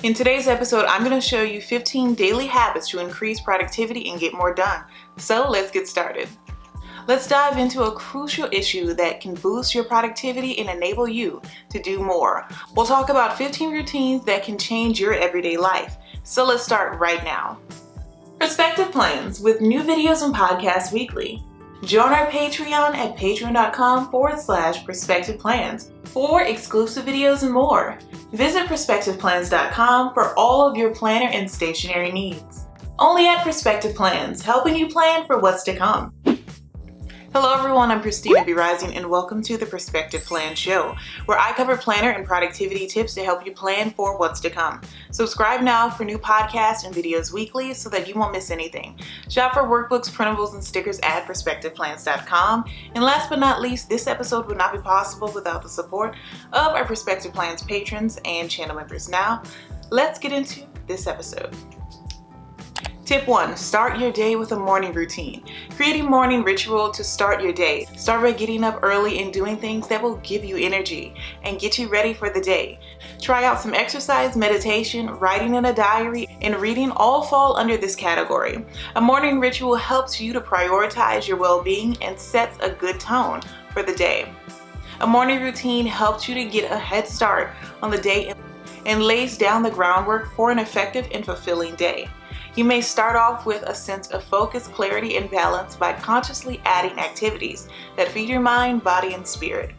In today's episode, I'm going to show you 15 daily habits to increase productivity and get more done. So let's get started. Let's dive into a crucial issue that can boost your productivity and enable you to do more. We'll talk about 15 routines that can change your everyday life. So let's start right now. Perspective plans with new videos and podcasts weekly. Join our Patreon at patreon.com/perspective plans for exclusive videos and more. Visit perspectiveplans.com for all of your planner and stationery needs. Only at Perspective Plans, helping you plan for what's to come. Hello everyone, I'm Christina B. Rising and welcome to the Perspective Plan Show, where I cover planner and productivity tips to help you plan for what's to come. Subscribe now for new podcasts and videos weekly so that you won't miss anything. Shop for workbooks, printables, and stickers at perspectiveplans.com. And last but not least, this episode would not be possible without the support of our Perspective Plans patrons and channel members. Now, let's get into this episode. Tip 1. Start your day with a morning routine. Create a morning ritual to start your day. Start by getting up early and doing things that will give you energy and get you ready for the day. Try out some exercise, meditation, writing in a diary, and reading all fall under this category. A morning ritual helps you to prioritize your well-being and sets a good tone for the day. A morning routine helps you to get a head start on the day and lays down the groundwork for an effective and fulfilling day. You may start off with a sense of focus, clarity, and balance by consciously adding activities that feed your mind, body, and spirit.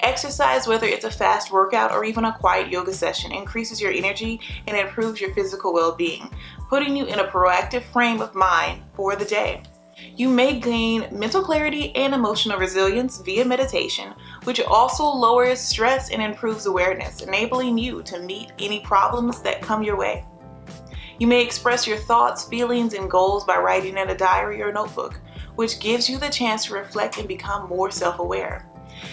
Exercise, whether it's a fast workout or even a quiet yoga session, increases your energy and improves your physical well-being, putting you in a proactive frame of mind for the day. You may gain mental clarity and emotional resilience via meditation, which also lowers stress and improves awareness, enabling you to meet any problems that come your way. You may express your thoughts, feelings, and goals by writing in a diary or notebook, which gives you the chance to reflect and become more self-aware.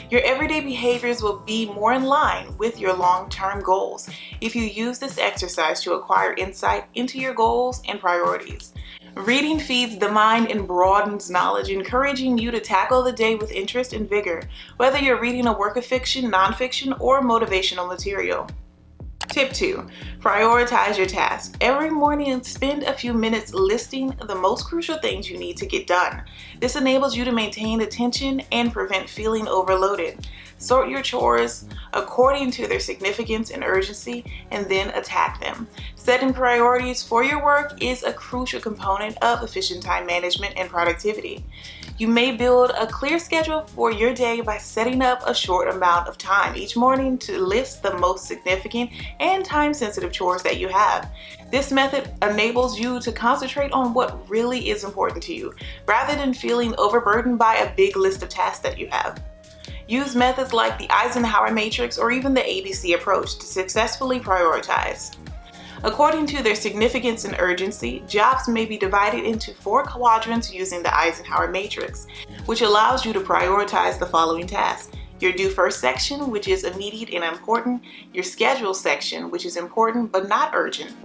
Your everyday behaviors will be more in line with your long-term goals if you use this exercise to acquire insight into your goals and priorities. Reading feeds the mind and broadens knowledge, encouraging you to tackle the day with interest and vigor, whether you're reading a work of fiction, nonfiction, or motivational material. Tip 2. Prioritize your tasks. Every morning, spend a few minutes listing the most crucial things you need to get done. This enables you to maintain attention and prevent feeling overloaded. Sort your chores according to their significance and urgency, and then attack them. Setting priorities for your work is a crucial component of efficient time management and productivity. You may build a clear schedule for your day by setting up a short amount of time each morning to list the most significant and time-sensitive chores that you have. This method enables you to concentrate on what really is important to you, rather than feeling overburdened by a big list of tasks that you have. Use methods like the Eisenhower matrix or even the ABC approach to successfully prioritize. According to their significance and urgency, jobs may be divided into 4 quadrants using the Eisenhower matrix, which allows you to prioritize the following tasks. Your due first section, which is immediate and important. Your schedule section, which is important but not urgent.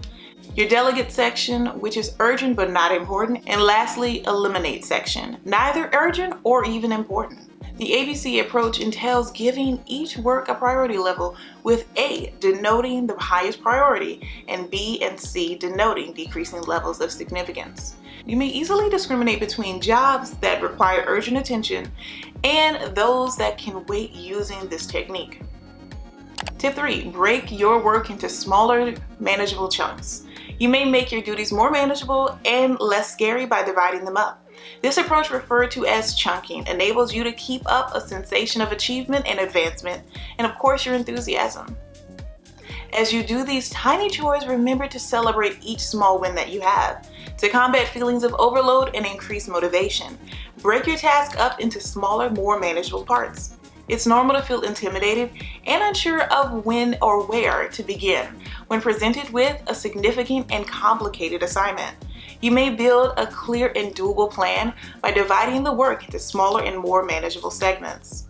Your delegate section, which is urgent but not important. And lastly, eliminate section, neither urgent or even important. The ABC approach entails giving each work a priority level, with A denoting the highest priority and B and C denoting decreasing levels of significance. You may easily discriminate between jobs that require urgent attention and those that can wait using this technique. Tip 3. Break your work into smaller, manageable chunks. You may make your duties more manageable and less scary by dividing them up. This approach, referred to as chunking, enables you to keep up a sensation of achievement and advancement, and of course your enthusiasm. As you do these tiny chores, remember to celebrate each small win that you have. To combat feelings of overload and increase motivation, break your task up into smaller, more manageable parts. It's normal to feel intimidated and unsure of when or where to begin when presented with a significant and complicated assignment. You may build a clear and doable plan by dividing the work into smaller and more manageable segments.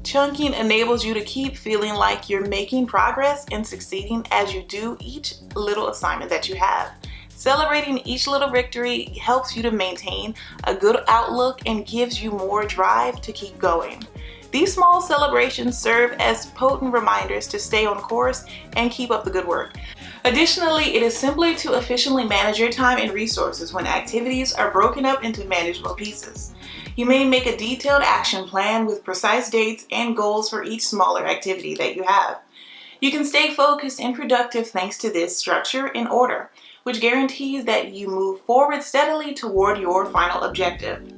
Chunking enables you to keep feeling like you're making progress and succeeding as you do each little assignment that you have. Celebrating each little victory helps you to maintain a good outlook and gives you more drive to keep going. These small celebrations serve as potent reminders to stay on course and keep up the good work. Additionally, it is simpler to efficiently manage your time and resources when activities are broken up into manageable pieces. You may make a detailed action plan with precise dates and goals for each smaller activity that you have. You can stay focused and productive thanks to this structure and order, which guarantees that you move forward steadily toward your final objective.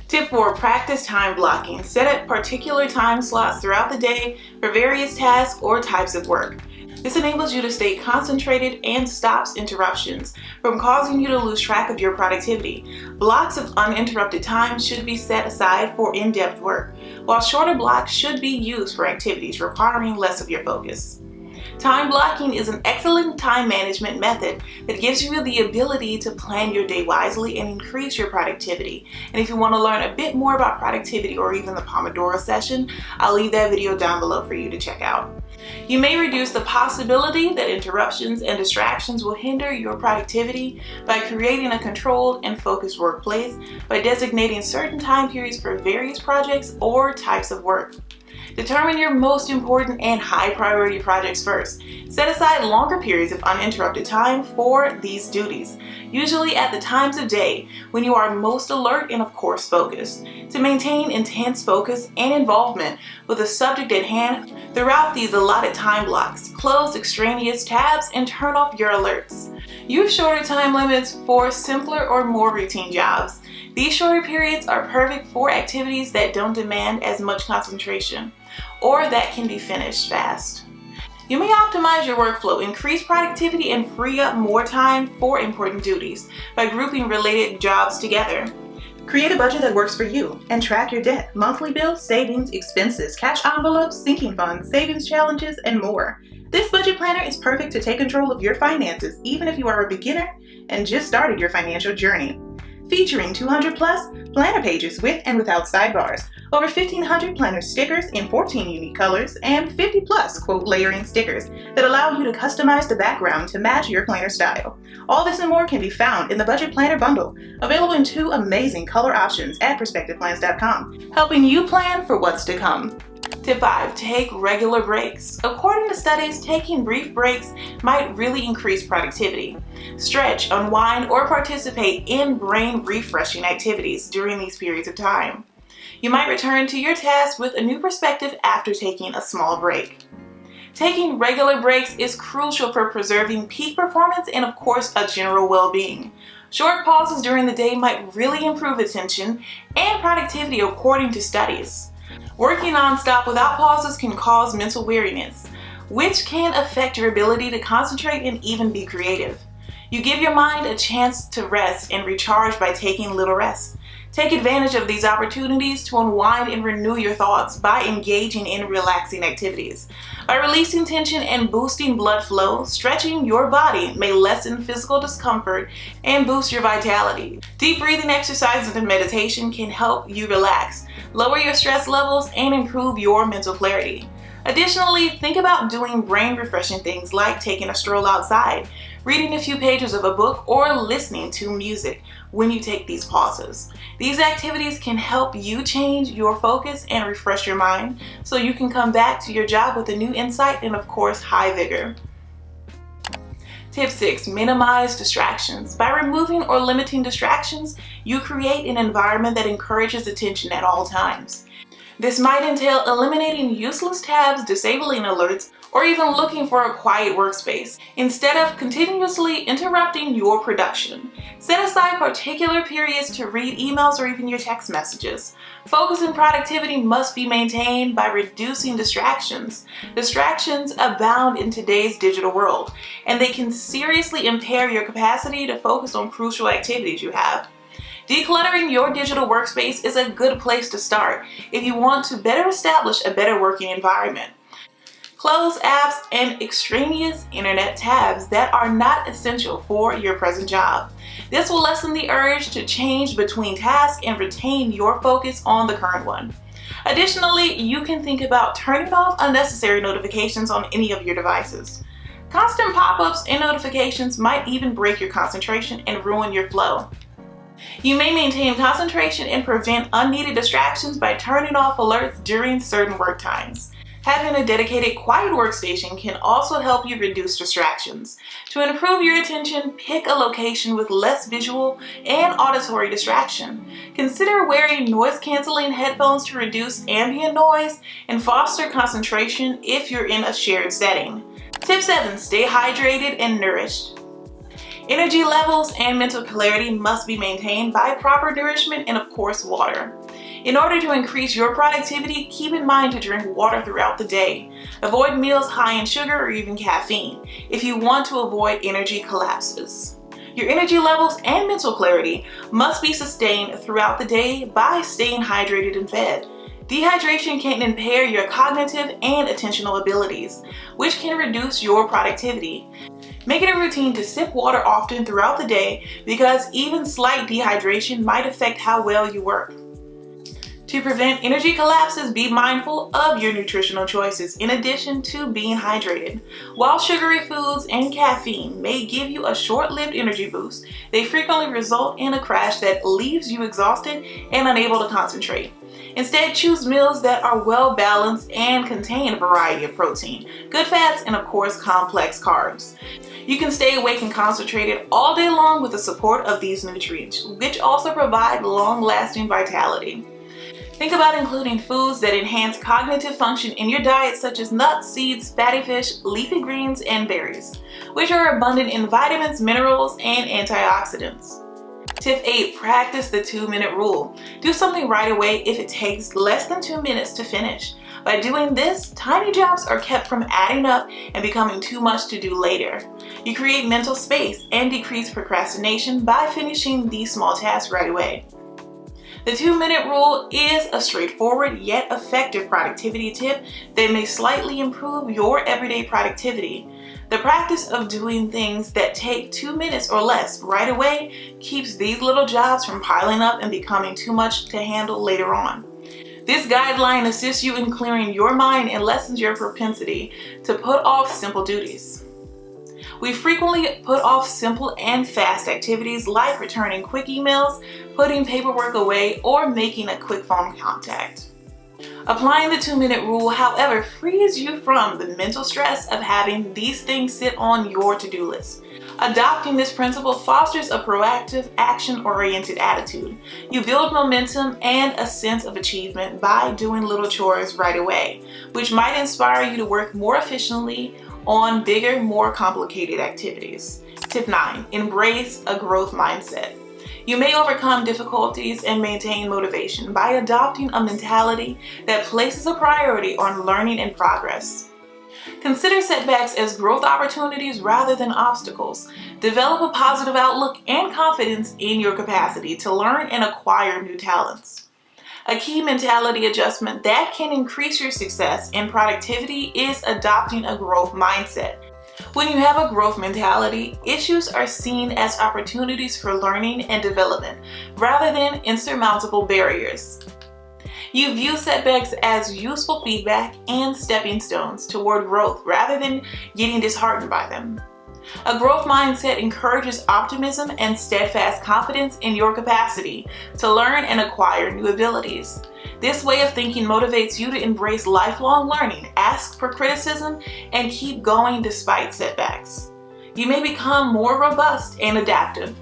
Tip 4. Practice time blocking. Set up particular time slots throughout the day for various tasks or types of work. This enables you to stay concentrated and stops interruptions from causing you to lose track of your productivity. Blocks of uninterrupted time should be set aside for in-depth work, while shorter blocks should be used for activities requiring less of your focus. Time blocking is an excellent time management method that gives you the ability to plan your day wisely and increase your productivity. And if you want to learn a bit more about productivity or even the Pomodoro session, I'll leave that video down below for you to check out. You may reduce the possibility that interruptions and distractions will hinder your productivity by creating a controlled and focused workplace by designating certain time periods for various projects or types of work. Determine your most important and high priority projects first. Set aside longer periods of uninterrupted time for these duties, usually at the times of day when you are most alert and of course focused, to maintain intense focus and involvement with the subject at hand. Throughout these allotted time blocks, close extraneous tabs and turn off your alerts. Use shorter time limits for simpler or more routine jobs. These shorter periods are perfect for activities that don't demand as much concentration or that can be finished fast. You may optimize your workflow, increase productivity, and free up more time for important duties by grouping related jobs together. Create a budget that works for you and track your debt, monthly bills, savings, expenses, cash envelopes, sinking funds, savings challenges, and more. This budget planner is perfect to take control of your finances, even if you are a beginner and just started your financial journey. Featuring 200 plus planner pages with and without sidebars, over 1,500 planner stickers in 14 unique colors, and 50 plus quote layering stickers that allow you to customize the background to match your planner style. All this and more can be found in the Budget Planner Bundle, available in 2 amazing color options at PerspectivePlans.com, helping you plan for what's to come. Tip 5. Take regular breaks. According to studies, taking brief breaks might really increase productivity. Stretch, unwind, or participate in brain refreshing activities during these periods of time. You might return to your task with a new perspective after taking a small break. Taking regular breaks is crucial for preserving peak performance and, of course, a general well-being. Short pauses during the day might really improve attention and productivity according to studies. Working non-stop without pauses can cause mental weariness, which can affect your ability to concentrate and even be creative. You give your mind a chance to rest and recharge by taking little rest. Take advantage of these opportunities to unwind and renew your thoughts by engaging in relaxing activities. By releasing tension and boosting blood flow, stretching your body may lessen physical discomfort and boost your vitality. Deep breathing exercises and meditation can help you relax, lower your stress levels, and improve your mental clarity. Additionally, think about doing brain-refreshing things like taking a stroll outside, reading a few pages of a book, or listening to music when you take these pauses. These activities can help you change your focus and refresh your mind so you can come back to your job with a new insight and, of course, high vigor. Tip 6. Minimize distractions. By removing or limiting distractions, you create an environment that encourages attention at all times. This might entail eliminating useless tabs, disabling alerts, or even looking for a quiet workspace, instead of continuously interrupting your production. Set aside particular periods to read emails or even your text messages. Focus and productivity must be maintained by reducing distractions. Distractions abound in today's digital world, and they can seriously impair your capacity to focus on crucial activities you have. Decluttering your digital workspace is a good place to start if you want to better establish a better working environment. Close apps and extraneous internet tabs that are not essential for your present job. This will lessen the urge to change between tasks and retain your focus on the current one. Additionally, you can think about turning off unnecessary notifications on any of your devices. Constant pop-ups and notifications might even break your concentration and ruin your flow. You may maintain concentration and prevent unneeded distractions by turning off alerts during certain work times. Having a dedicated quiet workstation can also help you reduce distractions. To improve your attention, pick a location with less visual and auditory distraction. Consider wearing noise-canceling headphones to reduce ambient noise and foster concentration if you're in a shared setting. Tip 7. Stay hydrated and nourished. Energy levels and mental clarity must be maintained by proper nourishment and, of course, water. In order to increase your productivity, keep in mind to drink water throughout the day. Avoid meals high in sugar or even caffeine if you want to avoid energy collapses. Your energy levels and mental clarity must be sustained throughout the day by staying hydrated and fed. Dehydration can impair your cognitive and attentional abilities, which can reduce your productivity. Make it a routine to sip water often throughout the day because even slight dehydration might affect how well you work. To prevent energy collapses, be mindful of your nutritional choices in addition to being hydrated. While sugary foods and caffeine may give you a short-lived energy boost, they frequently result in a crash that leaves you exhausted and unable to concentrate. Instead, choose meals that are well balanced and contain a variety of protein, good fats, and of course, complex carbs. You can stay awake and concentrated all day long with the support of these nutrients, which also provide long-lasting vitality. Think about including foods that enhance cognitive function in your diet, such as nuts, seeds, fatty fish, leafy greens, and berries, which are abundant in vitamins, minerals, and antioxidants. Tip 8. Practice the 2-minute rule. Do something right away if it takes less than 2 minutes to finish. By doing this, tiny jobs are kept from adding up and becoming too much to do later. You create mental space and decrease procrastination by finishing these small tasks right away. The 2-minute rule is a straightforward yet effective productivity tip that may slightly improve your everyday productivity. The practice of doing things that take 2 minutes or less right away keeps these little jobs from piling up and becoming too much to handle later on. This guideline assists you in clearing your mind and lessens your propensity to put off simple duties. We frequently put off simple and fast activities like returning quick emails, putting paperwork away, or making a quick phone contact. Applying the 2-minute rule, however, frees you from the mental stress of having these things sit on your to-do list. Adopting this principle fosters a proactive, action-oriented attitude. You build momentum and a sense of achievement by doing little chores right away, which might inspire you to work more efficiently on bigger, more complicated activities. Tip 9. Embrace a growth mindset. You may overcome difficulties and maintain motivation by adopting a mentality that places a priority on learning and progress. Consider setbacks as growth opportunities rather than obstacles. Develop a positive outlook and confidence in your capacity to learn and acquire new talents. A key mentality adjustment that can increase your success and productivity is adopting a growth mindset. When you have a growth mentality, issues are seen as opportunities for learning and development rather than insurmountable barriers. You view setbacks as useful feedback and stepping stones toward growth rather than getting disheartened by them. A growth mindset encourages optimism and steadfast confidence in your capacity to learn and acquire new abilities. This way of thinking motivates you to embrace lifelong learning, ask for criticism, and keep going despite setbacks. You may become more robust and adaptive,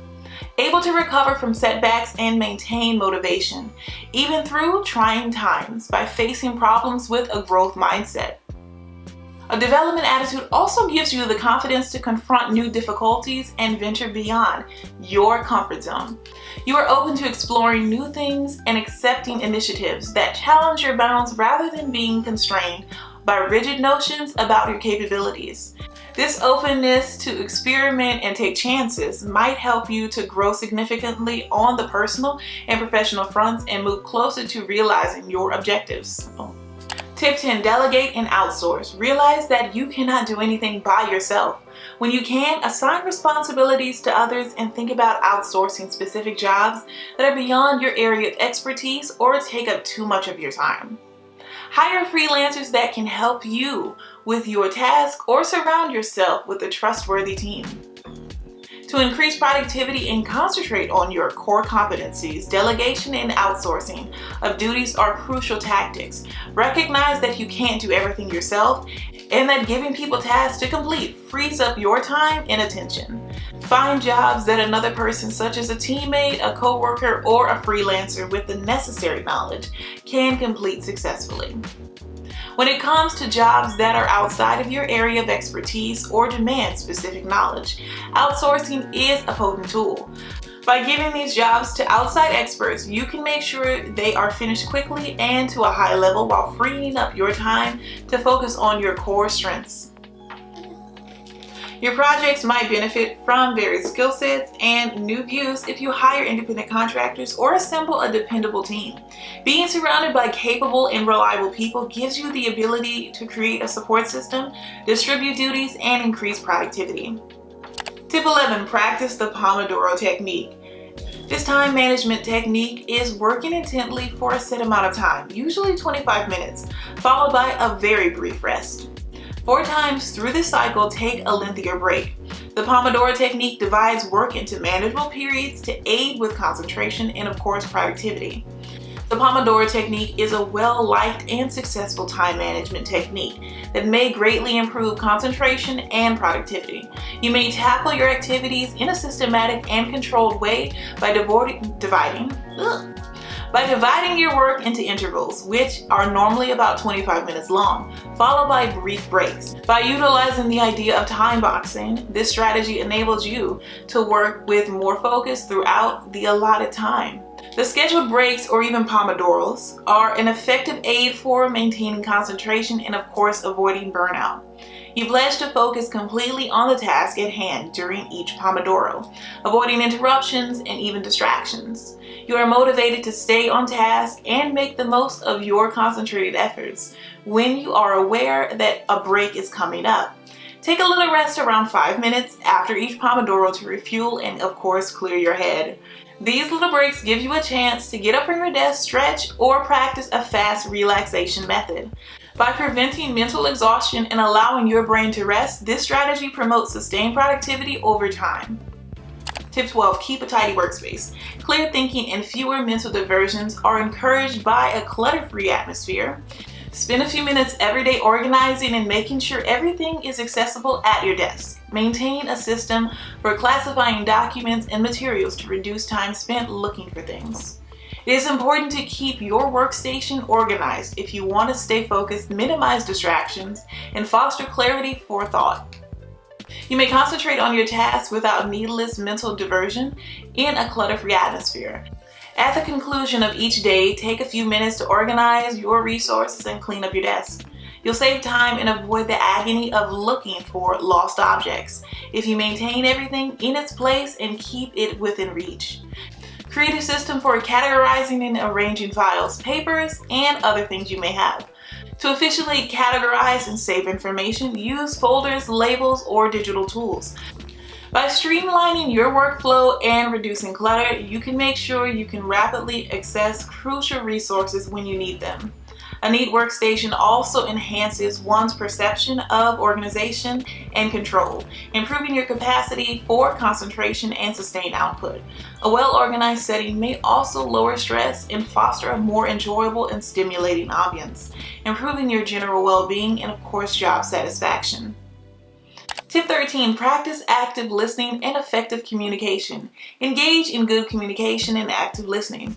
able to recover from setbacks and maintain motivation, even through trying times, by facing problems with a growth mindset. A development attitude also gives you the confidence to confront new difficulties and venture beyond your comfort zone. You are open to exploring new things and accepting initiatives that challenge your bounds rather than being constrained by rigid notions about your capabilities. This openness to experiment and take chances might help you to grow significantly on the personal and professional fronts and move closer to realizing your objectives. Tip 10. Delegate and outsource. Realize that you cannot do anything by yourself. When you can, assign responsibilities to others and think about outsourcing specific jobs that are beyond your area of expertise or take up too much of your time. Hire freelancers that can help you with your task or surround yourself with a trustworthy team. To increase productivity and concentrate on your core competencies, delegation and outsourcing of duties are crucial tactics. Recognize that you can't do everything yourself and that giving people tasks to complete frees up your time and attention. Find jobs that another person, such as a teammate, a coworker, or a freelancer with the necessary knowledge, can complete successfully. When it comes to jobs that are outside of your area of expertise or demand specific knowledge, outsourcing is a potent tool. By giving these jobs to outside experts, you can make sure they are finished quickly and to a high level while freeing up your time to focus on your core strengths. Your projects might benefit from varied skill sets and new views if you hire independent contractors or assemble a dependable team. Being surrounded by capable and reliable people gives you the ability to create a support system, distribute duties, and increase productivity. Tip 11. Practice the Pomodoro technique. This time management technique is working intently for a set amount of time, usually 25 minutes, followed by a very brief rest. 4 times through this cycle, take a lengthier break. The Pomodoro technique divides work into manageable periods to aid with concentration and, of course, productivity. The Pomodoro technique is a well-liked and successful time management technique that may greatly improve concentration and productivity. You may tackle your activities in a systematic and controlled way by dividing your work into intervals, which are normally about 25 minutes long, followed by brief breaks. By utilizing the idea of time boxing, this strategy enables you to work with more focus throughout the allotted time. The scheduled breaks, or even Pomodoros, are an effective aid for maintaining concentration and, of course, avoiding burnout. You pledge to focus completely on the task at hand during each Pomodoro, avoiding interruptions and even distractions. You are motivated to stay on task and make the most of your concentrated efforts when you are aware that a break is coming up. Take a little rest around 5 minutes after each Pomodoro to refuel and, of course, clear your head. These little breaks give you a chance to get up from your desk, stretch, or practice a fast relaxation method. By preventing mental exhaustion and allowing your brain to rest, this strategy promotes sustained productivity over time. Tip 12. Keep a tidy workspace. Clear thinking and fewer mental diversions are encouraged by a clutter-free atmosphere. Spend a few minutes every day organizing and making sure everything is accessible at your desk. Maintain a system for classifying documents and materials to reduce time spent looking for things. It is important to keep your workstation organized if you want to stay focused, minimize distractions, and foster clarity for thought. You may concentrate on your tasks without needless mental diversion in a clutter-free atmosphere. At the conclusion of each day, take a few minutes to organize your resources and clean up your desk. You'll save time and avoid the agony of looking for lost objects if you maintain everything in its place and keep it within reach. Create a system for categorizing and arranging files, papers, and other things you may have. To efficiently categorize and save information, use folders, labels, or digital tools. By streamlining your workflow and reducing clutter, you can make sure you can rapidly access crucial resources when you need them. A neat workstation also enhances one's perception of organization and control, improving your capacity for concentration and sustained output. A well-organized setting may also lower stress and foster a more enjoyable and stimulating ambience, improving your general well-being and, of course, job satisfaction. Tip 13. Practice active listening and effective communication. Engage in good communication and active listening.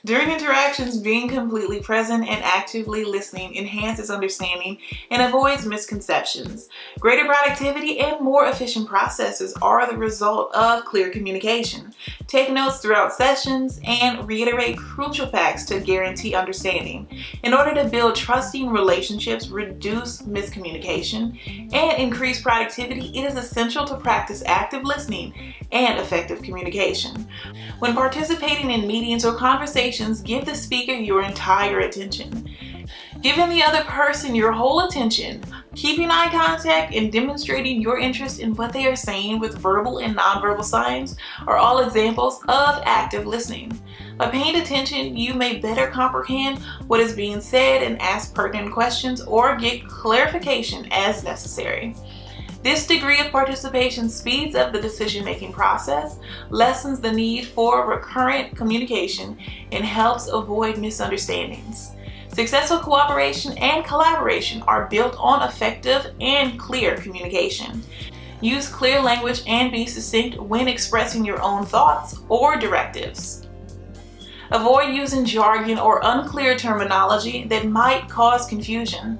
During interactions, being completely present and actively listening enhances understanding and avoids misconceptions. Greater productivity and more efficient processes are the result of clear communication. Take notes throughout sessions and reiterate crucial facts to guarantee understanding. In order to build trusting relationships, reduce miscommunication, and increase productivity, it is essential to practice active listening and effective communication. When participating in meetings or conversations, give the speaker your entire attention. Giving the other person your whole attention, keeping eye contact, and demonstrating your interest in what they are saying with verbal and nonverbal signs are all examples of active listening. By paying attention, you may better comprehend what is being said and ask pertinent questions or get clarification as necessary. This degree of participation speeds up the decision-making process, lessens the need for recurrent communication, and helps avoid misunderstandings. Successful cooperation and collaboration are built on effective and clear communication. Use clear language and be succinct when expressing your own thoughts or directives. Avoid using jargon or unclear terminology that might cause confusion.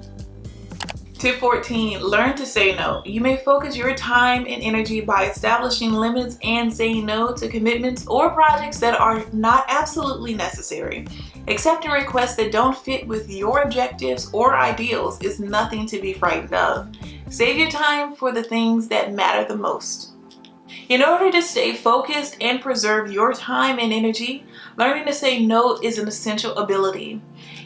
Tip 14, learn to say no. You may focus your time and energy by establishing limits and saying no to commitments or projects that are not absolutely necessary. Accepting requests that don't fit with your objectives or ideals is nothing to be frightened of. Save your time for the things that matter the most. In order to stay focused and preserve your time and energy, learning to say no is an essential ability.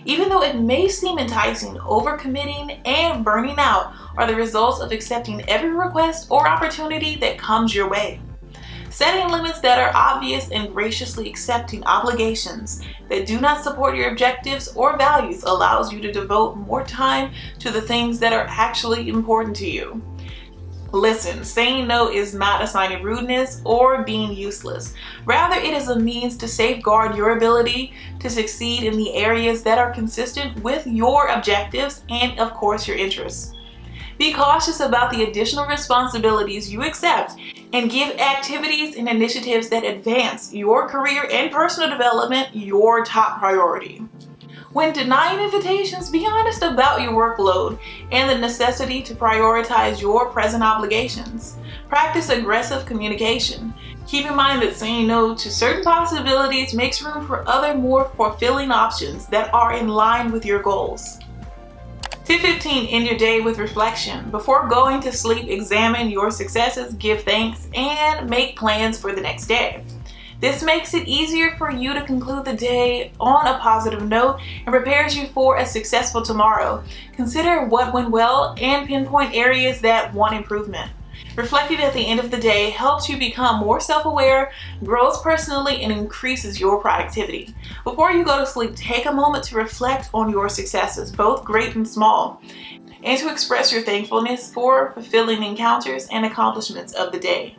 Even though it may seem enticing, overcommitting and burning out are the results of accepting every request or opportunity that comes your way. Setting limits that are obvious and graciously accepting obligations that do not support your objectives or values allows you to devote more time to the things that are actually important to you. Listen, saying no is not a sign of rudeness or being useless. Rather, it is a means to safeguard your ability to succeed in the areas that are consistent with your objectives and, of course, your interests. Be cautious about the additional responsibilities you accept and give activities and initiatives that advance your career and personal development your top priority. When denying invitations, be honest about your workload and the necessity to prioritize your present obligations. Practice aggressive communication. Keep in mind that saying no to certain possibilities makes room for other more fulfilling options that are in line with your goals. Tip 15, end your day with reflection. Before going to sleep, examine your successes, give thanks, and make plans for the next day. This makes it easier for you to conclude the day on a positive note and prepares you for a successful tomorrow. Consider what went well and pinpoint areas that want improvement. Reflecting at the end of the day helps you become more self-aware, grows personally, and increases your productivity. Before you go to sleep, take a moment to reflect on your successes, both great and small, and to express your thankfulness for fulfilling encounters and accomplishments of the day.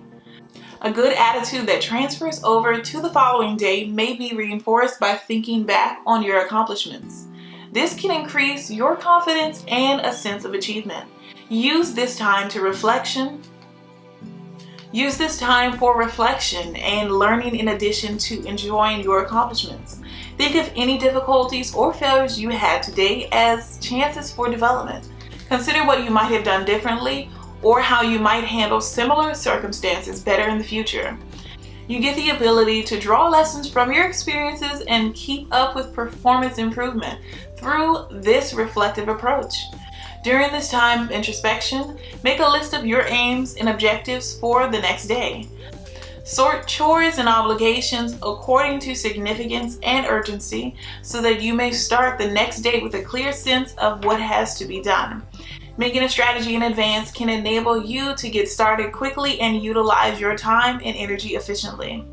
A good attitude that transfers over to the following day may be reinforced by thinking back on your accomplishments. This can increase your confidence and a sense of achievement. Use this time for reflection and learning in addition to enjoying your accomplishments. Think of any difficulties or failures you had today as chances for development. Consider what you might have done differently or how you might handle similar circumstances better in the future. You get the ability to draw lessons from your experiences and keep up with performance improvement through this reflective approach. During this time of introspection, make a list of your aims and objectives for the next day. Sort chores and obligations according to significance and urgency so that you may start the next day with a clear sense of what has to be done. Making a strategy in advance can enable you to get started quickly and utilize your time and energy efficiently.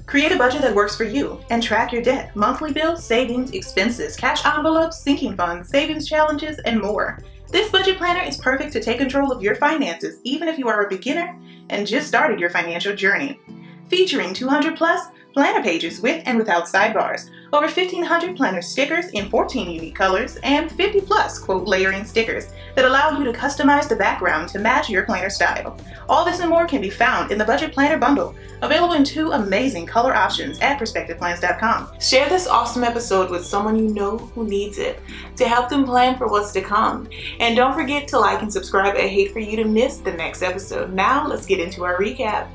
Create a budget that works for you and track your debt, monthly bills, savings, expenses, cash envelopes, sinking funds, savings challenges, and more. This budget planner is perfect to take control of your finances, even if you are a beginner and just started your financial journey. Featuring 200 plus planner pages with and without sidebars, over 1,500 planner stickers in 14 unique colors, and 50 plus quote layering stickers that allow you to customize the background to match your planner style. All this and more can be found in the Budget Planner Bundle, available in 2 amazing color options at PerspectivePlans.com. Share this awesome episode with someone you know who needs it to help them plan for what's to come. And don't forget to like and subscribe. I hate for you to miss the next episode. Now let's get into our recap.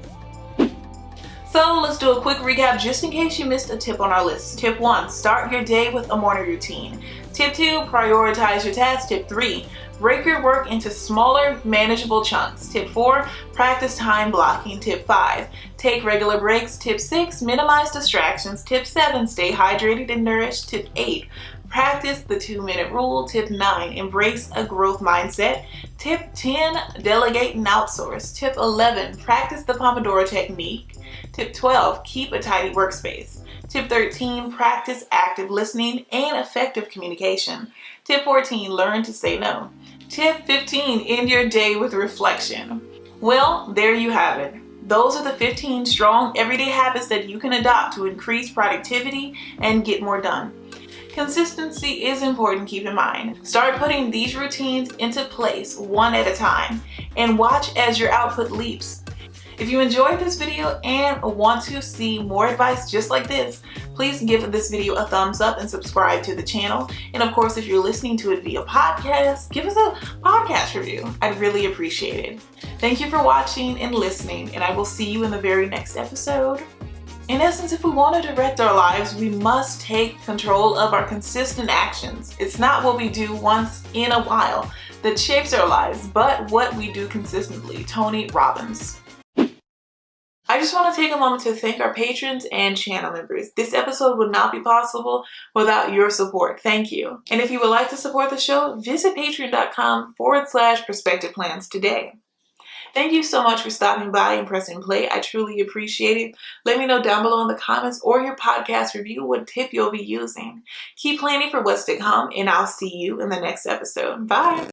So let's do a quick recap just in case you missed a tip on our list. Tip 1, start your day with a morning routine. Tip 2, prioritize your tasks. Tip 3, break your work into smaller, manageable chunks. Tip 4, practice time blocking. Tip 5, take regular breaks. Tip 6, minimize distractions. Tip 7, stay hydrated and nourished. Tip 8, practice the 2-minute rule. Tip 9, embrace a growth mindset. Tip 10, delegate and outsource. Tip 11, practice the Pomodoro technique. Tip 12, keep a tidy workspace. Tip 13, practice active listening and effective communication. Tip 14, learn to say no. Tip 15, end your day with reflection. Well, there you have it. Those are the 15 strong everyday habits that you can adopt to increase productivity and get more done. Consistency is important, keep in mind. Start putting these routines into place one at a time and watch as your output leaps. If you enjoyed this video and want to see more advice just like this, please give this video a thumbs up and subscribe to the channel. And of course, if you're listening to it via podcast, give us a podcast review. I'd really appreciate it. Thank you for watching and listening, and I will see you in the very next episode. In essence, if we want to direct our lives, we must take control of our consistent actions. It's not what we do once in a while that shapes our lives, but what we do consistently. Tony Robbins. I just want to take a moment to thank our patrons and channel members. This episode would not be possible without your support. Thank you. And if you would like to support the show, visit patreon.com/perspectiveplans today. Thank you so much for stopping by and pressing play. I truly appreciate it. Let me know down below in the comments or your podcast review what tip you'll be using. Keep planning for what's to come, and I'll see you in the next episode. Bye.